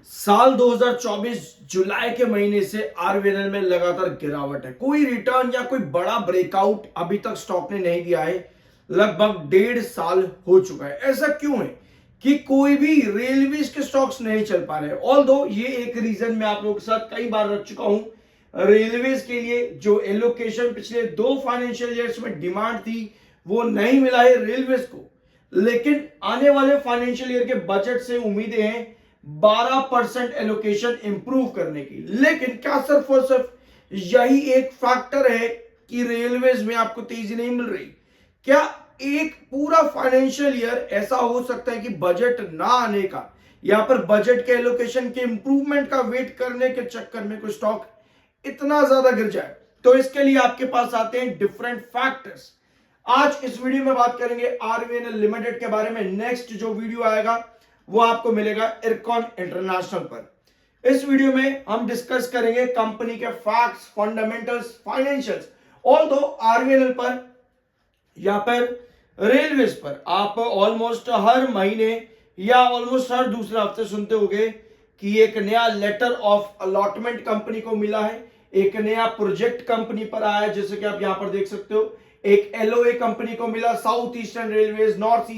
साल 2024 जुलाई के महीने से आरवीएनएल में लगातार गिरावट है। कोई रिटर्न या कोई बड़ा ब्रेकआउट अभी तक स्टॉक ने नहीं दिया है। लगभग 1.5 साल हो चुका है। ऐसा क्यों है कि कोई भी रेलवेज के स्टॉक्स नहीं चल पा रहे? ऑल्दो ये एक रीजन मैं आप लोगों के साथ कई बार रख चुका हूं। रेलवेज के लिए जो एलोकेशन पिछले 2 फाइनेंशियल ईयर्स में डिमांड थी वो नहीं मिला है रेलवेज को, लेकिन आने वाले फाइनेंशियल ईयर के बजट से उम्मीदें हैं 12% एलोकेशन इंप्रूव करने की। लेकिन क्या सिर्फ और सिर्फ यही एक फैक्टर है कि रेलवेज में आपको तेजी नहीं मिल रही? क्या एक पूरा फाइनेंशियल ईयर ऐसा हो सकता है कि बजट ना आने का, यहां पर बजट के एलोकेशन के इंप्रूवमेंट का वेट करने के चक्कर में कोई स्टॉक इतना ज्यादा गिर जाए? तो इसके लिए आपके पास आते हैं डिफरेंट फैक्टर्स। आज इस वीडियो में बात करेंगे आरवीएनएल लिमिटेड के बारे में। नेक्स्ट जो वीडियो आएगा वो आपको मिलेगा इरकॉन इंटरनेशनल पर। इस वीडियो में हम डिस्कस करेंगे कंपनी के facts, fundamentals, financials. Although RVNL पर या पर रेलवेज पर आप ऑलमोस्ट हर महीने या ऑलमोस्ट हर दूसरे हफ्ते सुनते होंगे कि एक नया लेटर ऑफ अलॉटमेंट कंपनी को मिला है, एक नया प्रोजेक्ट कंपनी पर आया है। जैसे कि आप यहां पर देख सकते हो, एक एलओए कंपनी को मिला, south eastern railways, north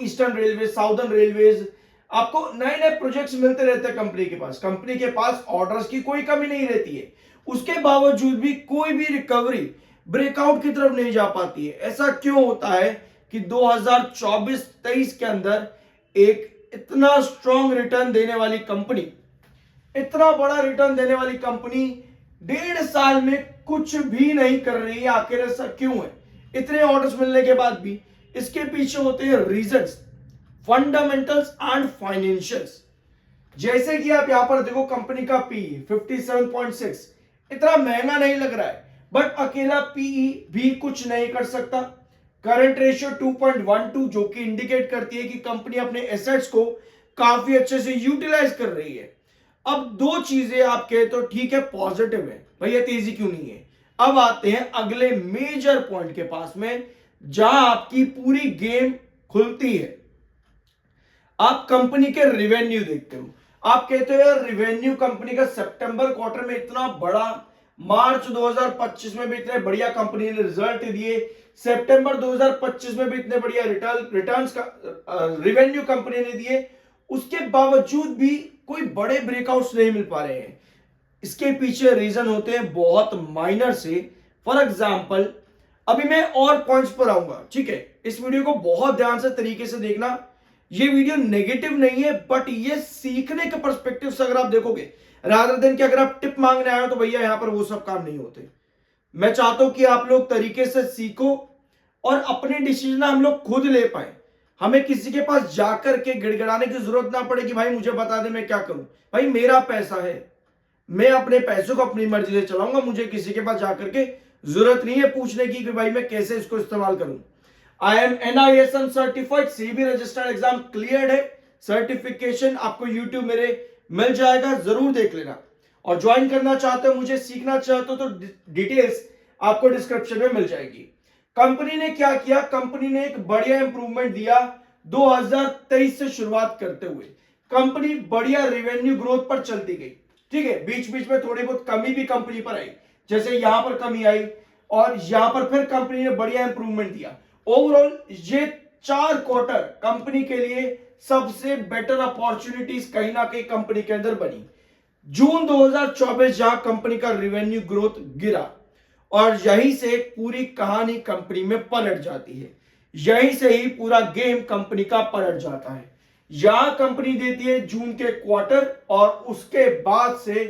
eastern railways, southern railways. आपको नए नए प्रोजेक्ट्स मिलते रहते हैं कंपनी के पास। कंपनी के पास ऑर्डर्स की कोई कमी नहीं रहती है, उसके बावजूद भी कोई भी रिकवरी ब्रेकआउट की तरफ नहीं जा पाती है। ऐसा क्यों होता है कि 2024-23 के अंदर एक इतना स्ट्रॉन्ग रिटर्न देने वाली कंपनी, इतना बड़ा रिटर्न देने वाली कंपनी 1.5 साल में कुछ भी नहीं कर रही है? आखिर ऐसा क्यों है? इतने ऑर्डर्स मिलने के बाद भी इसके पीछे होते हैं रीजंस, फंडामेंटल्स एंड फाइनेंशियल्स। जैसे कि आप यहां पर देखो, कंपनी का पीई 57.6 इतना महंगा नहीं लग रहा है, बट अकेला पीई भी कुछ नहीं कर सकता। करंट रेशियो 2.12 जो कि इंडिकेट करती है कि कंपनी अपने एसेट्स को काफी अच्छे से यूटिलाइज कर रही है। अब दो चीजें आप कहे तो ठीक है, पॉजिटिव है, भैया तेजी क्यों नहीं है? अब आते हैं अगले मेजर पॉइंट के पास में, जहां आपकी पूरी गेम खुलती है। आप कंपनी के रिवेन्यू देखते हो, आप कहते हो यार रिवेन्यू कंपनी का सितंबर क्वार्टर में इतना बड़ा, मार्च 2025 में भी इतने बढ़िया कंपनी ने रिजल्ट दिए, सितंबर 2025 में भी इतने बढ़िया रिटर्न्स का रिवेन्यू कंपनी ने दिए, उसके बावजूद भी कोई बड़े ब्रेकआउट्स नहीं मिल पा रहे हैं। इसके पीछे रीजन होते हैं बहुत माइनर से। फॉर एग्जांपल, अभी मैं और पॉइंट्स पर आऊंगा, ठीक है? इस वीडियो को बहुत ध्यान से तरीके से देखना। ये वीडियो नेगेटिव नहीं है, बट ये सीखने के पर्सपेक्टिव से अगर आप देखोगे, रादर देन कि अगर आप टिप मांगने आए हो, तो भैया यहां पर वो सब काम नहीं होते। मैं चाहता हूं कि आप लोग तरीके से सीखो और अपने डिसीजन हम लोग खुद ले पाए। हमें किसी के पास जाकर के गिड़गिड़ाने की जरूरत ना पड़े कि भाई मुझे बता दे मैं क्या करूं। भाई मेरा पैसा है, मैं अपने पैसों को अपनी मर्जी से चलाऊंगा। मुझे किसी के पास जाकर के जरूरत नहीं है पूछने की कि भाई मैं कैसे इसको इस्तेमाल करूं। I am NISM certified, CB registered, exam clear है। सर्टिफिकेशन आपको यूट्यूब मेरे मिल जाएगा, जरूर देख लेना। और ज्वाइन करना चाहते हो, मुझे सीखना चाहते हो, तो डिटेल्स आपको डिस्क्रिप्शन में मिल जाएगी। कंपनी ने क्या किया? कंपनी ने एक बढ़िया इंप्रूवमेंट दिया 2023 से शुरुआत करते हुए। कंपनी बढ़िया रेवेन्यू ग्रोथ पर चलती गई, ठीक है? बीच बीच में थोड़ी बहुत कमी भी कंपनी पर आई, जैसे यहां पर कमी आई और यहां पर फिर कंपनी ने बढ़िया इंप्रूवमेंट दिया। ओवरऑल ये 4 क्वार्टर कंपनी के लिए सबसे बेटर अपॉर्चुनिटीज कहीं ना कहीं कंपनी के अंदर बनी। जून 2024 जहां कंपनी का रेवेन्यू ग्रोथ गिरा, और यहीं से पूरी कहानी कंपनी में पलट जाती है। यहीं से ही पूरा गेम कंपनी का पलट जाता है। यहां कंपनी देती है जून के क्वार्टर और उसके बाद से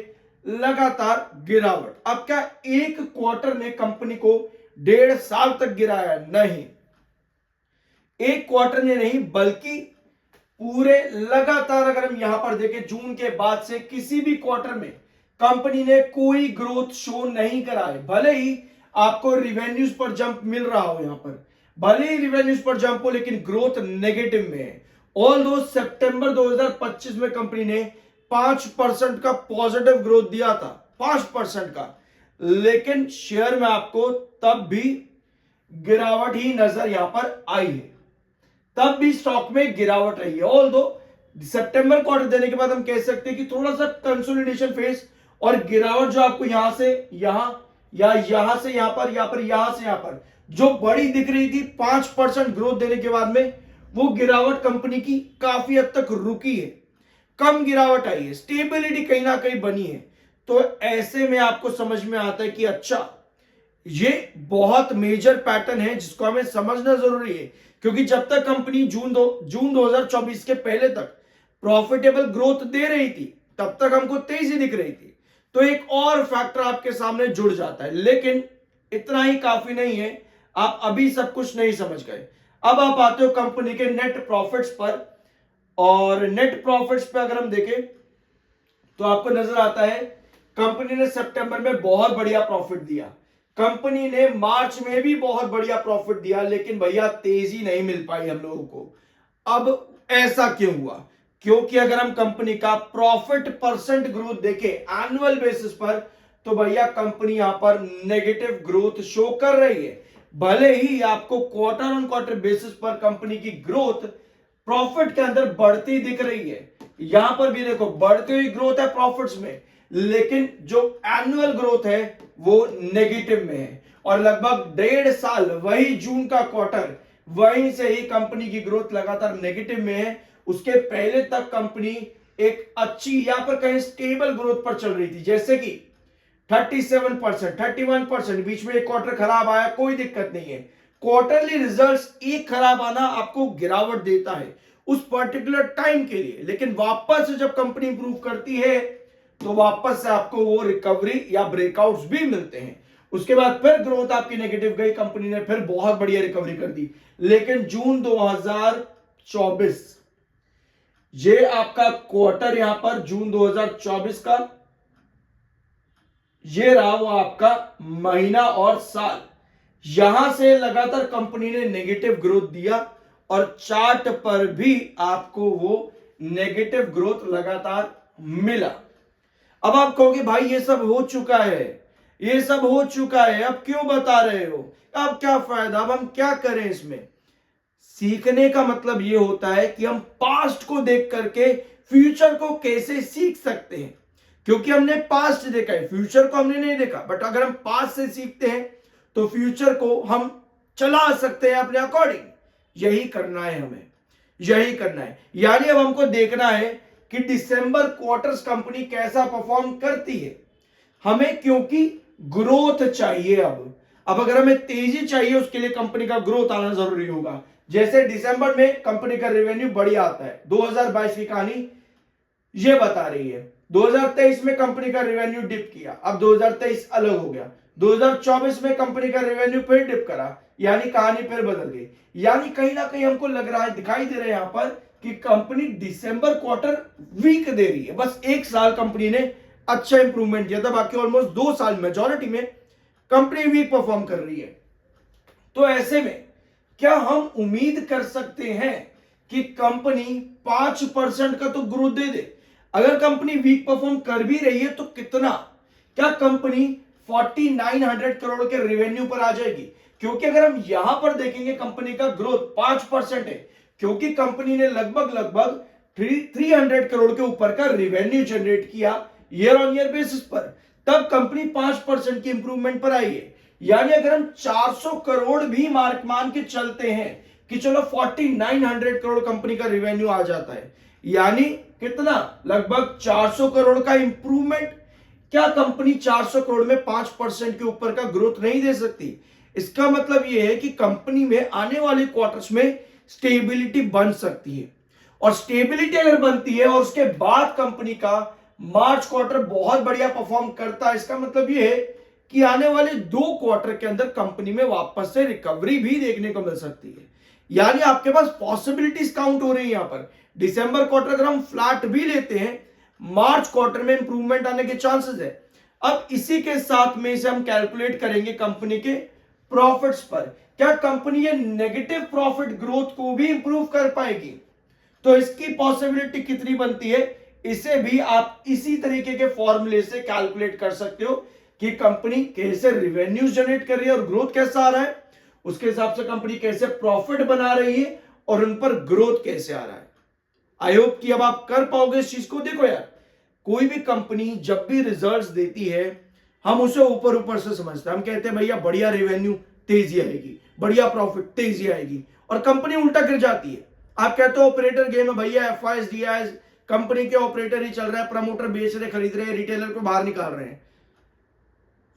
लगातार गिरावट। अब क्या एक क्वार्टर ने कंपनी को 1.5 साल तक गिराया? नहीं, एक क्वार्टर ने नहीं, बल्कि पूरे लगातार अगर हम यहां पर देखें, जून के बाद से किसी भी क्वार्टर में कंपनी ने कोई ग्रोथ शो नहीं करा है। भले ही आपको रिवेन्यूज पर जंप मिल रहा हो, यहां पर भले ही रिवेन्यूज पर जंप हो, लेकिन ग्रोथ नेगेटिव में है। ऑल्दो सितंबर 2025 में कंपनी ने 5% का पॉजिटिव ग्रोथ दिया था, 5% का, लेकिन शेयर में आपको तब भी गिरावट ही नजर यहां पर आई है। तब भी स्टॉक में गिरावट रही है। ऑल्दो सितंबर क्वार्टर देने के बाद हम कह सकते हैं कि थोड़ा सा कंसोलिडेशन फेज और गिरावट जो आपको यहां से यहां या यहां से यहां पर यहां से यहां पर जो बड़ी दिख रही थी 5% ग्रोथ देने के बाद में, वो गिरावट कंपनी की काफी हद तक रुकी है, कम गिरावट आई है, स्टेबिलिटी कहीं ना कहीं बनी है। तो ऐसे में आपको समझ में आता है कि अच्छा, ये बहुत मेजर पैटर्न है जिसको हमें समझना जरूरी है, क्योंकि जब तक कंपनी जून 2024 के पहले तक प्रॉफिटेबल ग्रोथ दे रही थी, तब तक हमको तेजी दिख रही थी। तो एक और फैक्टर आपके सामने जुड़ जाता है, लेकिन इतना ही काफी नहीं है, आप अभी सब कुछ नहीं समझ गए। अब आप आते हो कंपनी के नेट प्रॉफिट्स पर, और नेट प्रॉफिट्स पे अगर हम देखें तो आपको नजर आता है कंपनी ने सितंबर में बहुत बढ़िया प्रॉफिट दिया, कंपनी ने मार्च में भी बहुत बढ़िया प्रॉफिट दिया, लेकिन भैया तेजी नहीं मिल पाई हम लोगों को। अब ऐसा क्यों हुआ? क्योंकि अगर हम कंपनी का प्रॉफिट परसेंट ग्रोथ देखें एनुअल बेसिस पर, तो भैया कंपनी यहां पर नेगेटिव ग्रोथ शो कर रही है। भले ही आपको क्वार्टर ऑन क्वार्टर बेसिस पर कंपनी की ग्रोथ प्रॉफिट के अंदर बढ़ती दिख रही है, यहां पर भी देखो बढ़ती हुई ग्रोथ है प्रॉफिट्स में, लेकिन जो एनुअल ग्रोथ है वो नेगेटिव में है। और लगभग 1.5 साल वही जून का क्वार्टर, वहीं से ही कंपनी की ग्रोथ लगातार नेगेटिव में है। उसके पहले तक कंपनी एक अच्छी यहां पर कहीं स्टेबल ग्रोथ पर चल रही थी, जैसे कि 37%, 31%, बीच में एक क्वार्टर खराब आया, कोई दिक्कत नहीं है। क्वार्टरली रिजल्ट्स एक खराब आना आपको गिरावट देता है उस पर्टिकुलर टाइम के लिए, लेकिन वापस से जब कंपनी इंप्रूव करती है तो वापस से आपको वो रिकवरी या ब्रेकआउट्स भी मिलते हैं। उसके बाद फिर ग्रोथ आपकी नेगेटिव गई, कंपनी ने फिर बहुत बढ़िया रिकवरी कर दी। लेकिन जून 2024, ये आपका क्वार्टर यहां पर जून 2024 का, ये रहा वो आपका महीना और साल, यहां से लगातार कंपनी ने नेगेटिव ग्रोथ दिया और चार्ट पर भी आपको वो नेगेटिव ग्रोथ लगातार मिला। अब आप कहोगे भाई ये सब हो चुका है, ये सब हो चुका है, अब क्यों बता रहे हो, अब क्या फायदा, अब हम क्या करें इसमें? सीखने का मतलब ये होता है कि हम पास्ट को देख करके फ्यूचर को कैसे सीख सकते हैं, क्योंकि हमने पास्ट देखा है, फ्यूचर को हमने नहीं देखा। बट अगर हम पास्ट से सीखते हैं तो फ्यूचर को हम चला सकते हैं अपने अकॉर्डिंग। यही करना है हमें, यही करना है। यानी अब हमको देखना है कि दिसंबर क्वार्टर्स कंपनी कैसा परफॉर्म करती है हमें, क्योंकि ग्रोथ चाहिए। अब अगर हमें तेजी चाहिए, उसके लिए कंपनी का ग्रोथ आना जरूरी होगा। जैसे दिसंबर में कंपनी का रेवेन्यू बढ़िया आता है, 2022 की कहानी ये बता रही है। 2023 में कंपनी का रेवेन्यू डिप किया, अब 2023 अलग हो गया। 2024 में कंपनी का रेवेन्यू फिर डिप करा, यानी कहानी फिर बदल गई। यानी कहीं ना कहीं हमको लग रहा है, दिखाई दे रहा है यहां पर कि कंपनी दिसंबर क्वार्टर वीक दे रही है। बस एक साल कंपनी ने अच्छा इंप्रूवमेंट किया था, बाकी ऑलमोस्ट 2 साल मेजॉरिटी में कंपनी वीक परफॉर्म कर रही है। तो ऐसे में क्या हम उम्मीद कर सकते हैं कि कंपनी 5% का तो ग्रोथ दे दे? अगर कंपनी वीक परफॉर्म कर भी रही है तो कितना? क्या कंपनी 4900 करोड़ के रेवेन्यू पर आ जाएगी? क्योंकि अगर हम यहां पर देखेंगे कंपनी का ग्रोथ 5% है, क्योंकि कंपनी ने लगभग 300 करोड़ के ऊपर का रेवेन्यू जनरेट किया ईयर ऑन ईयर बेसिस पर, तब कंपनी 5% की इंप्रूवमेंट पर आई है। यानी अगर हम 400 करोड़ भी मार्क मान के चलते हैं कि चलो 4900 करोड़ कंपनी का रेवेन्यू आ जाता है, यानी कितना? लगभग 400 करोड़ का इंप्रूवमेंट। क्या कंपनी 400 करोड़ में 5% के ऊपर का ग्रोथ नहीं दे सकती? इसका मतलब यह है कि कंपनी में आने वाले क्वार्टर्स में स्टेबिलिटी बन सकती है, और स्टेबिलिटी अगर बनती है और उसके बाद कंपनी का मार्च क्वार्टर बहुत बढ़िया परफॉर्म करता है, इसका मतलब यह है कि आने वाले 2 क्वार्टर के अंदर कंपनी में वापस से रिकवरी भी देखने को मिल सकती है। यानी आपके पास पॉसिबिलिटीज काउंट हो रही है। यहां पर दिसंबर क्वार्टर अगर हम फ्लैट भी लेते हैं, मार्च क्वार्टर में इंप्रूवमेंट आने के चांसेस है। अब इसी के साथ में इसे हम कैलकुलेट करेंगे कंपनी के प्रॉफिट्स पर। क्या कंपनी ये नेगेटिव प्रॉफिट ग्रोथ को भी इंप्रूव कर पाएगी? तो इसकी पॉसिबिलिटी कितनी बनती है, इसे भी आप इसी तरीके के फॉर्मूले से कैलकुलेट कर सकते हो कि कंपनी कैसे रेवेन्यूज जनरेट कर रही है और ग्रोथ कैसा आ रहा है, उसके हिसाब से कंपनी कैसे प्रॉफिट बना रही है और उन पर ग्रोथ कैसे आ रहा है। आई होप कि अब आप कर पाओगे इस चीज को। देखो यार, कोई भी कंपनी जब भी रिजल्ट्स देती है, हम उसे ऊपर ऊपर से समझते हैं। हम कहते हैं भैया बढ़िया रेवेन्यू, तेजी आएगी, बढ़िया प्रॉफिट, तेजी आएगी, और कंपनी उल्टा गिर जाती है। आप कहते हो ऑपरेटर गेम है भैया, एफआईएस डीआईएस, कंपनी के ऑपरेटर ही चल रहा है, प्रमोटर बेच रहे, खरीद रहे, रिटेलर को बाहर निकाल रहे हैं।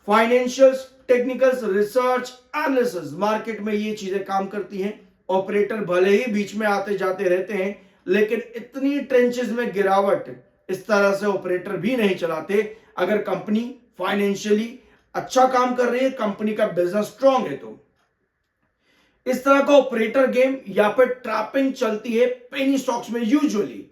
Financials, technicals, research, analysis, market में ये चीजें काम करती हैं। ऑपरेटर भले ही बीच में आते जाते रहते हैं, लेकिन इतनी ट्रेंचेस में गिरावट इस तरह से ऑपरेटर भी नहीं चलाते। अगर कंपनी फाइनेंशियली अच्छा काम कर रही है, कंपनी का बिजनेस स्ट्रांग है, तो इस तरह का ऑपरेटर गेम या फिर ट्रैपिंग चलती है पेनी स्टॉक्स में यूजुअली,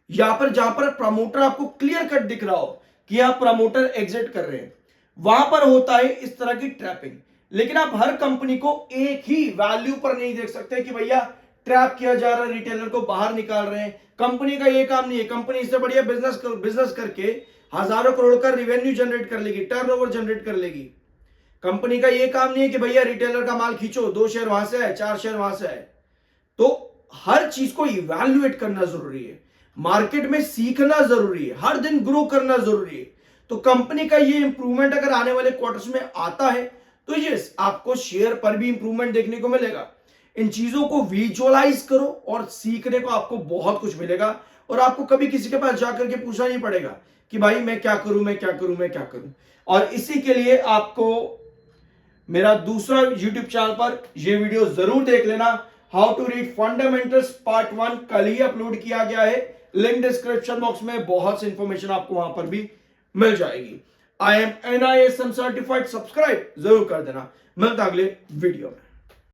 या पर जहां पर प्रमोटर आपको क्लियर कट दिख रहा हो कि यहां प्रमोटर एग्जिट कर रहे हैं, वहां पर होता है इस तरह की ट्रैपिंग। लेकिन आप हर कंपनी को एक ही वैल्यू पर नहीं देख सकते कि भैया ट्रैप किया जा रहा है, रिटेलर को बाहर निकाल रहे हैं। कंपनी का ये काम नहीं है। कंपनी इससे बढ़िया बिजनेस करके हजारों करोड़ का रेवेन्यू जनरेट कर लेगी, टर्नओवर जनरेट कर लेगी। कंपनी का ये काम नहीं है कि भैया रिटेलर का माल खींचो, 2 शेयर वहां से है, 4 शेयर वहां से है। तो हर चीज को इवैल्यूएट करना जरूरी है, मार्केट में सीखना जरूरी है, हर दिन ग्रो करना जरूरी है। तो कंपनी का ये इंप्रूवमेंट अगर आने वाले क्वार्टर्स में आता है, तो यस, आपको शेयर पर भी इंप्रूवमेंट देखने को मिलेगा। इन चीजों को विजुअलाइज करो और सीखने को आपको बहुत कुछ मिलेगा, और आपको कभी किसी के पास जाकर के पूछना नहीं पड़ेगा कि भाई मैं क्या करूं, मैं क्या करूं, मैं क्या करूं। और इसी के लिए आपको मेरा दूसरा YouTube चैनल पर यह वीडियो जरूर देख लेना, how to read fundamentals part 1 कल ही अपलोड किया गया है। लिंक डिस्क्रिप्शन बॉक्स में बहुत सी इंफॉर्मेशन आपको वहां पर भी मिल जाएगी। I am NISM certified, subscribe जरूर कर देना। मिलता अगले वीडियो में।